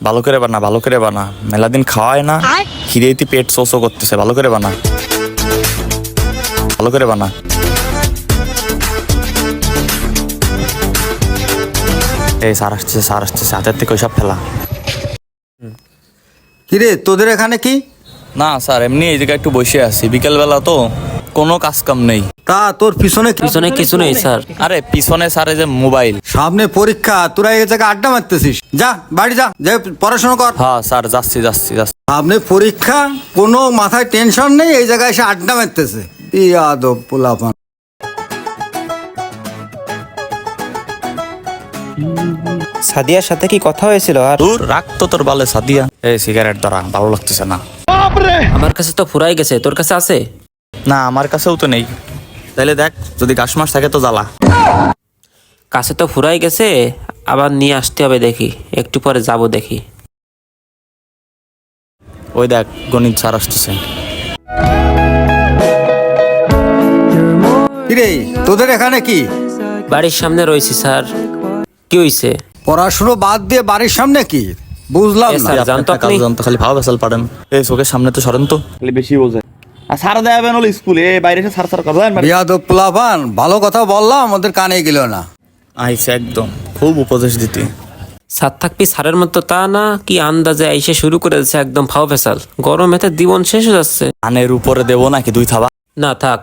ভালো করে বানা, ভালো করে বানা, মেলা দিন খাওয়ায় না, খিদেইতে পেট চোচো করতেছে। ভালো করে বানা, ভালো করে বানা। এই স্যার আসছে, স্যার আসছে, হাতের থেকে ওইসব ফেলা। কিরে তোদের এখানে কি? না স্যার, এমনি এই জায়গায় একটু বসে আছি, বিকেলবেলা তো কোনো কাজ কাম নেই। তা তোর পিছনে পিছনে কিছু নেই স্যার। আরে পিছনে স্যার এই যে মোবাইল। সামনে পরীক্ষা, তোরা এই জায়গায় আড্ডা মারতেছিস? যা বাড়ি যা, যে পড়াশোনা কর। হ্যাঁ স্যার, যাচ্ছি যাচ্ছি যাচ্ছি। সামনে পরীক্ষা, কোনো মাথায় টেনশন নেই, এই জায়গায় এসে আড্ডা মারতেছে। ইয়াদব পোলাপান। সাদিয়ার সাথে কি কথা হয়েছিল? আর দূর রাখ তো তোর বালে সাদিয়া। এই সিগারেট ধরা ভালো লাগতেছে না। আমার কাছে তো ফুরাই গেছে, তোর কাছে আছে? না আমার কাছেও তো নেই। তাইলে দেখ, যদি গাছ মাস থাকে তো জ্বালা। কাছে তো ফুরাই গেছে, আবার নিয়ে আসতে হবে, দেখি একটু পরে যাব দেখি। ওই দেখ গণিত স্যার আসতেছে। কিরে তোদের এখানে কি? বাড়ির সামনে রয়েছি স্যার। কি হইছে? পড়াশুনো বাদ দিয়ে বাড়ির সামনে কি? বুঝলাম এ না। স্যার, জানতো একটা কাজ আপনি? জানতো, খালি ভাও বেসাল পারেন। এই চোখের সামনে তো সরেন তো, খালি বেশি বোঝে। আর স্যার দেবেন হলো স্কুলে, বাইরে এসে স্যার স্যার করবেন। ইয়াদব পোলাপান, ভালো কথা বললাম, ওদের কানে গেল না। আইসে একদম খুব উপদেশ দিতে। স্যার থাকবি স্যারের মতো তা না, কি আন্দাজে আইসে শুরু করে দিচ্ছে একদম ফাও ফেসাল। গরম এতে জীবন শেষ হয়ে যাচ্ছে। কানের উপরে দেবো নাকি দুই থাবা? না থাক।